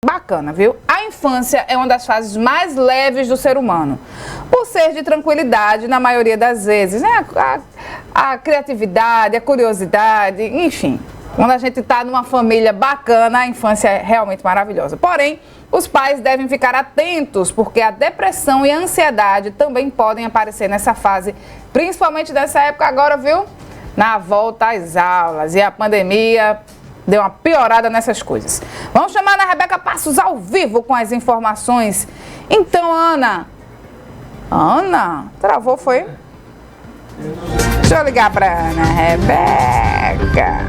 Bacana, viu? A infância é uma das fases mais leves do ser humano, por ser de tranquilidade na maioria das vezes, né? A criatividade, a curiosidade, enfim. Quando a gente está numa família bacana, a infância é realmente maravilhosa. Porém, os pais devem ficar atentos, porque a depressão e a ansiedade também podem aparecer nessa fase, principalmente nessa época agora, viu? Na volta às aulas e a pandemia deu uma piorada nessas coisas. Vamos chamar a Ana Rebeca Passos ao vivo com as informações. Então, Ana, travou, foi? Deixa eu ligar para Ana Rebeca.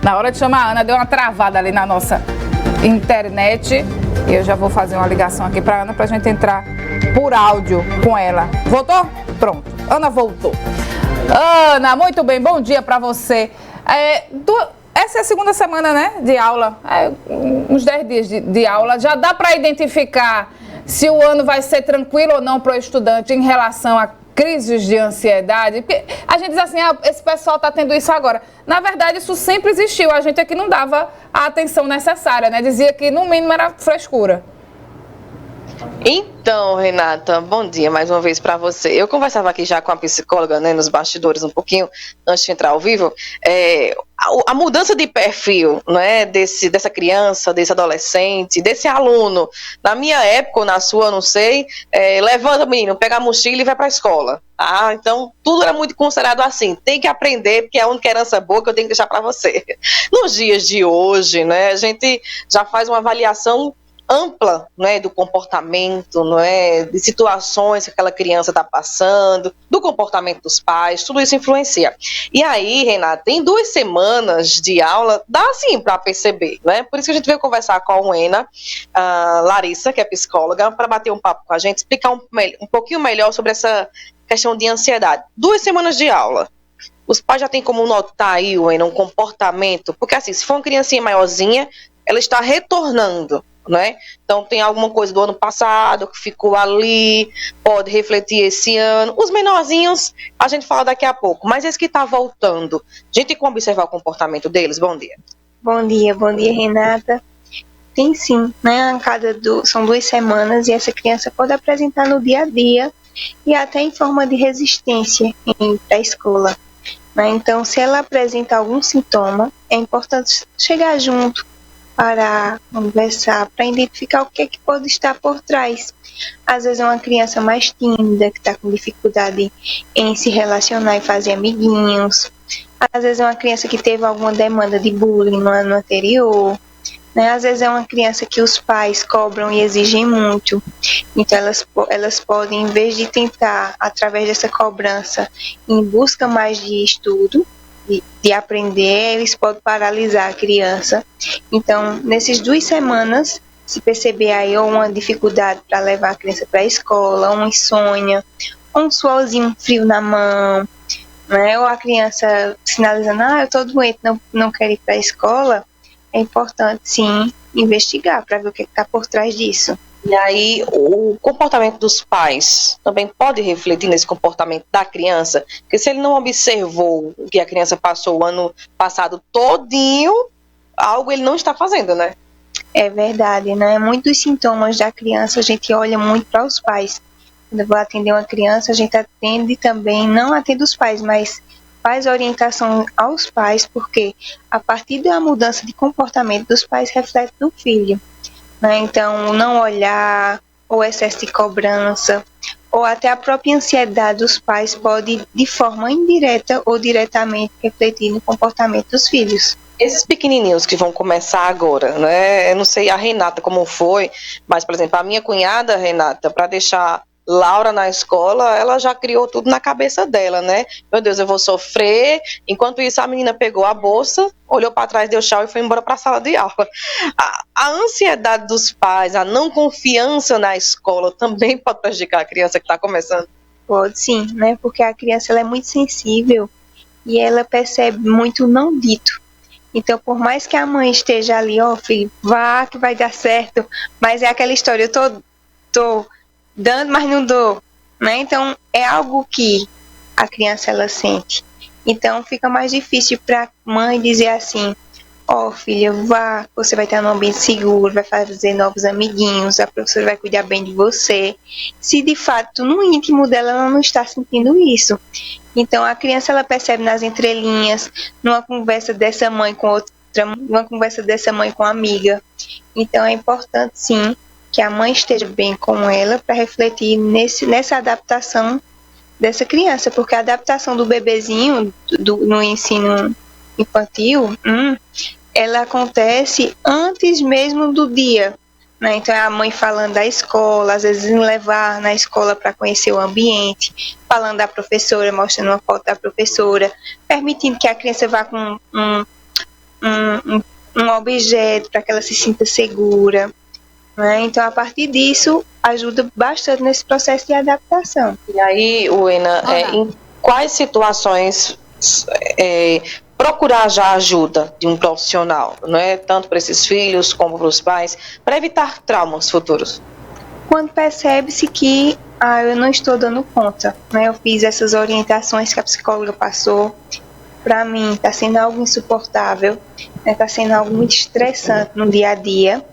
Na hora de chamar a Ana, deu uma travada ali na nossa internet. E eu já vou fazer uma ligação aqui para Ana para a gente entrar por áudio com ela. Voltou? Pronto. Ana voltou. Ana, muito bem, bom dia para você. Essa é a segunda semana, né, de aula, uns 10 dias de aula. Já dá para identificar se o ano vai ser tranquilo ou não para o estudante em relação a crises de ansiedade? Porque a gente diz assim, esse pessoal está tendo isso agora. Na verdade, isso sempre existiu. A gente aqui não dava a atenção necessária, né? Dizia que, no mínimo, era frescura. Então, Renata, bom dia mais uma vez para você. Eu conversava aqui já com a psicóloga, né, nos bastidores um pouquinho, antes de entrar ao vivo, a mudança de perfil, né, dessa criança, desse adolescente, desse aluno. Na minha época, ou na sua, eu não sei, levanta, menino, pega a mochila e vai para a escola. Tá? Então, tudo era muito considerado assim, tem que aprender, porque é a única herança boa que eu tenho que deixar para você. Nos dias de hoje, né, a gente já faz uma avaliação ampla, né, do comportamento, né, de situações que aquela criança está passando, do comportamento dos pais, tudo isso influencia. E aí, Renata, em 2 semanas de aula, dá sim para perceber, né? Por isso que a gente veio conversar com a Uena, a Larissa, que é psicóloga, para bater um papo com a gente, explicar um pouquinho melhor sobre essa questão de ansiedade. 2 semanas de aula. Os pais já têm como notar aí, Uena, um comportamento, porque assim, se for uma criancinha maiorzinha, ela está retornando, né? Então tem alguma coisa do ano passado que ficou ali, pode refletir esse ano. Os menorzinhos a gente fala daqui a pouco, mas esse que está voltando, a gente tem como observar o comportamento deles? Bom dia. Bom dia, Renata. Tem sim, né? São 2 semanas e essa criança pode apresentar no dia a dia e até em forma de resistência para a escola. Né? Então, se ela apresenta algum sintoma, é importante chegar junto, para conversar, para identificar o que é que pode estar por trás. Às vezes é uma criança mais tímida, que está com dificuldade em se relacionar e fazer amiguinhos. Às vezes é uma criança que teve alguma demanda de bullying no ano anterior. Né? Às vezes é uma criança que os pais cobram e exigem muito. Então elas podem, em vez de tentar, através dessa cobrança, em busca mais de estudo, de aprender, eles podem paralisar a criança. Então, nessas 2 semanas, se perceber aí ou uma dificuldade para levar a criança para a escola, uma insônia, ou um suorzinho frio na mão, né? Ou a criança sinalizando, eu estou doente, não quero ir para a escola, é importante, sim, investigar para ver o que está por trás disso. E aí, o comportamento dos pais também pode refletir nesse comportamento da criança, porque se ele não observou o que a criança passou o ano passado todinho, algo ele não está fazendo, né? É verdade, né? Muitos sintomas da criança a gente olha muito para os pais. Quando eu vou atender uma criança, a gente atende também, não atende os pais, mas faz orientação aos pais, porque a partir da mudança de comportamento dos pais reflete no filho. Né? Então, não olhar, ou excesso de cobrança, ou até a própria ansiedade dos pais pode, de forma indireta ou diretamente, refletir no comportamento dos filhos. Esses pequenininhos que vão começar agora, né? Eu não sei a Renata como foi, mas, por exemplo, a minha cunhada, Renata, para deixar Laura na escola, ela já criou tudo na cabeça dela, né? Meu Deus, eu vou sofrer. Enquanto isso, a menina pegou a bolsa, olhou para trás, deu tchau e foi embora para a sala de aula. A ansiedade dos pais, a não confiança na escola também pode prejudicar a criança que está começando? Pode sim, né? Porque a criança ela é muito sensível e ela percebe muito não dito. Então, por mais que a mãe esteja ali, filho, vá que vai dar certo, mas é aquela história, eu tô dando, mas não dou, né? Então, é algo que a criança ela sente. Então, fica mais difícil para a mãe dizer assim, Ó, filha, vá, você vai estar num ambiente seguro, vai fazer novos amiguinhos, a professora vai cuidar bem de você. Se de fato no íntimo dela ela não está sentindo isso. Então a criança ela percebe nas entrelinhas, numa conversa dessa mãe com outra, numa conversa dessa mãe com a amiga. Então é importante sim que a mãe esteja bem com ela para refletir nessa adaptação dessa criança, porque a adaptação do bebezinho no ensino infantil, ela acontece antes mesmo do dia, né? Então é a mãe falando da escola, às vezes levar na escola para conhecer o ambiente, falando da professora, mostrando uma foto da professora, permitindo que a criança vá com um objeto para que ela se sinta segura, né? Então a partir disso ajuda bastante nesse processo de adaptação. E aí, Uena, em quais situações procurar já ajuda de um profissional, não é? Tanto para esses filhos como para os pais, para evitar traumas futuros? Quando percebe-se que eu não estou dando conta, né? Eu fiz essas orientações que a psicóloga passou, para mim está sendo algo insuportável, está sendo algo muito estressante no dia a dia,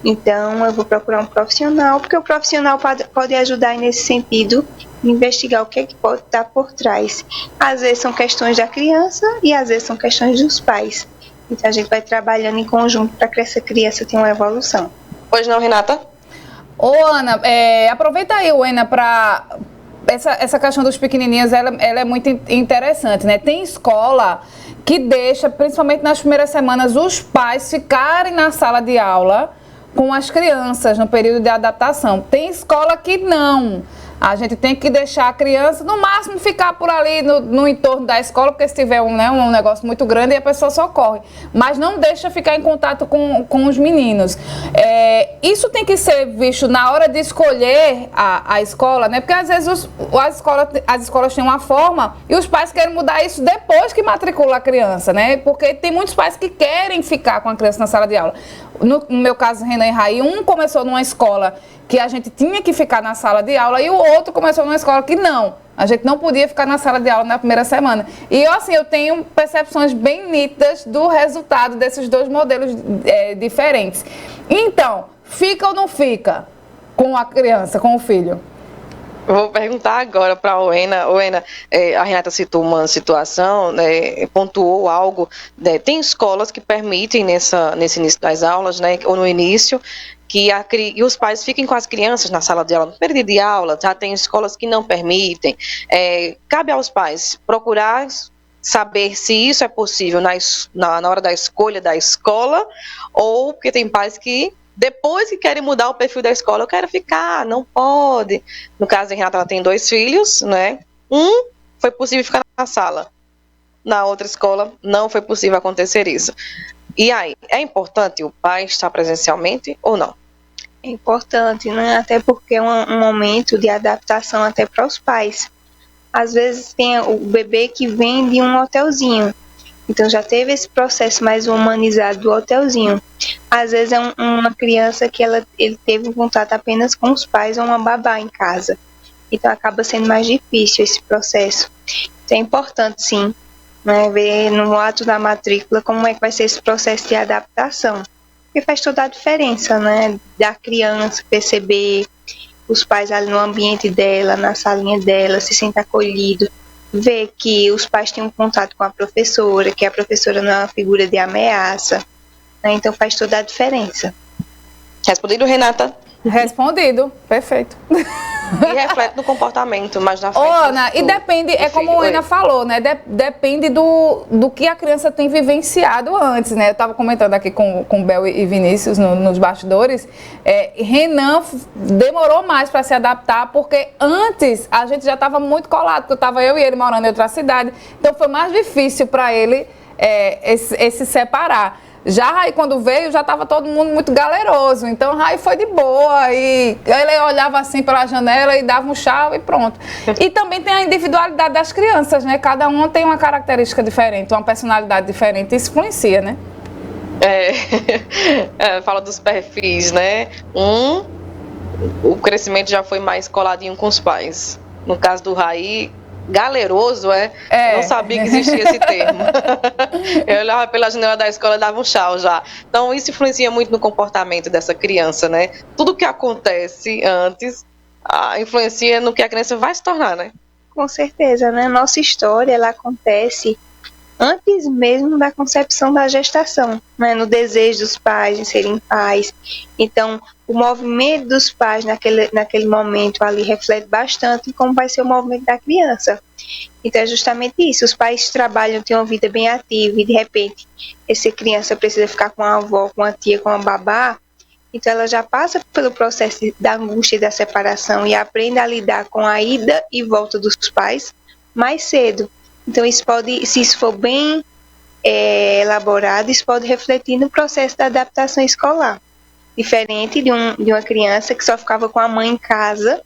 então eu vou procurar um profissional, porque o profissional pode ajudar nesse sentido, investigar o que é que pode estar por trás. Às vezes são questões da criança e às vezes são questões dos pais. Então a gente vai trabalhando em conjunto para que essa criança tenha uma evolução. Pois não, Renata? Ô, Ana, aproveita aí, Uena, para... Essa questão dos pequenininhos, ela é muito interessante, né? Tem escola que deixa, principalmente nas primeiras semanas, os pais ficarem na sala de aula com as crianças no período de adaptação. Tem escola que não. A gente tem que deixar a criança, no máximo, ficar por ali no entorno da escola, porque se tiver um negócio muito grande, a pessoa socorre. Mas não deixa ficar em contato com os meninos. Isso tem que ser visto na hora de escolher a escola, né? Porque às vezes as escolas têm uma forma e os pais querem mudar isso depois que matricula a criança, né? Porque tem muitos pais que querem ficar com a criança na sala de aula. No meu caso, Renan e Raí, um começou numa escola que a gente tinha que ficar na sala de aula e o outro começou numa escola que não. A gente não podia ficar na sala de aula na primeira semana. E eu tenho percepções bem nítidas do resultado desses dois modelos diferentes. Então, fica ou não fica com a criança, com o filho? Vou perguntar agora para a Uena. Uena, a Renata citou uma situação, né, pontuou algo. Né, tem escolas que permitem nesse início das aulas, né, ou no início, que os pais fiquem com as crianças na sala de aula, no período de aula. Já tem escolas que não permitem. Cabe aos pais procurar saber se isso é possível na hora da escolha da escola, ou porque tem pais que depois que querem mudar o perfil da escola, eu quero ficar, não pode. No caso da Renata, ela tem 2 filhos, né? Foi possível ficar na sala. Na outra escola, não foi possível acontecer isso. E aí, é importante o pai estar presencialmente ou não? É importante, né? Até porque é um momento de adaptação até para os pais. Às vezes tem o bebê que vem de um hotelzinho. Então já teve esse processo mais humanizado do hotelzinho. Às vezes é uma criança que ele teve um contato apenas com os pais ou uma babá em casa. Então acaba sendo mais difícil esse processo. Então é importante sim, né, ver no ato da matrícula como é que vai ser esse processo de adaptação. Porque faz toda a diferença, né? Da criança perceber os pais ali no ambiente dela, na salinha dela, se sentir acolhido. Ver que os pais têm um contato com a professora, que a professora não é uma figura de ameaça, né? Então faz toda a diferença. Respondido, Renata? Respondido, perfeito. E reflete no comportamento, mas na frente. Ana, e depende, como a Ana falou, né? Depende do que a criança tem vivenciado antes, né? Eu estava comentando aqui com Bel e Vinícius nos bastidores. Renan demorou mais para se adaptar, porque antes a gente já estava muito colado, porque estava eu e ele morando em outra cidade. Então foi mais difícil para ele se separar. Já Raí, quando veio, já estava todo mundo muito galeroso. Então, Raí foi de boa. E ele olhava assim pela janela e dava um tchau e pronto. E também tem a individualidade das crianças, né? Cada uma tem uma característica diferente, uma personalidade diferente. Isso influencia, né? Fala dos perfis, né? O crescimento já foi mais coladinho com os pais. No caso do Raí, galeroso, Eu não sabia que existia esse termo. Eu olhava pela janela da escola e dava um tchau já. Então, isso influencia muito no comportamento dessa criança, né? Tudo que acontece antes influencia no que a criança vai se tornar, né? Com certeza, né? Nossa história, ela acontece antes mesmo da concepção da gestação, né? No desejo dos pais de serem pais. Então, o movimento dos pais naquele momento ali reflete bastante como vai ser o movimento da criança. Então, é justamente isso. Os pais trabalham, têm uma vida bem ativa e, de repente, essa criança precisa ficar com a avó, com a tia, com a babá. Então, ela já passa pelo processo da angústia e da separação e aprende a lidar com a ida e volta dos pais mais cedo. Então, se isso for bem elaborado, isso pode refletir no processo da adaptação escolar. Diferente de uma criança que só ficava com a mãe em casa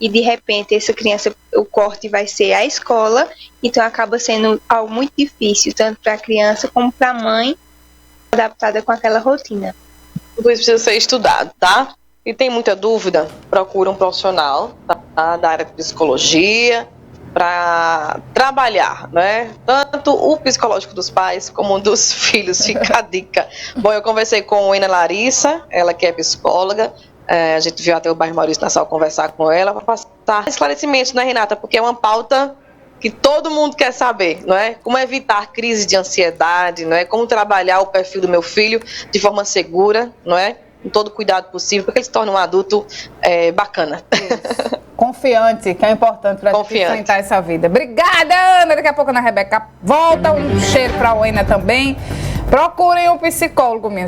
e, de repente, essa criança, o corte vai ser a escola, então acaba sendo algo muito difícil, tanto para a criança como para a mãe, adaptada com aquela rotina. Tudo isso precisa ser estudado, tá? E tem muita dúvida, procura um profissional, tá? Da área de psicologia, para trabalhar, né? Tanto o psicológico dos pais como o dos filhos, fica a dica. Bom, eu conversei com a Ana Larissa, ela que é psicóloga, a gente veio até o bairro Maurício Nassau conversar com ela para passar esclarecimentos, né, Renata? Porque é uma pauta que todo mundo quer saber, não é? Como evitar crise de ansiedade, não é? Como trabalhar o perfil do meu filho de forma segura, não é? Com todo o cuidado possível, para que ele se torne um adulto bacana. Isso. Confiante, que é importante para a gente enfrentar essa vida. Obrigada, Ana. Daqui a pouco a Ana Rebeca volta. Um cheiro para a Wena também. Procurem um psicólogo, minha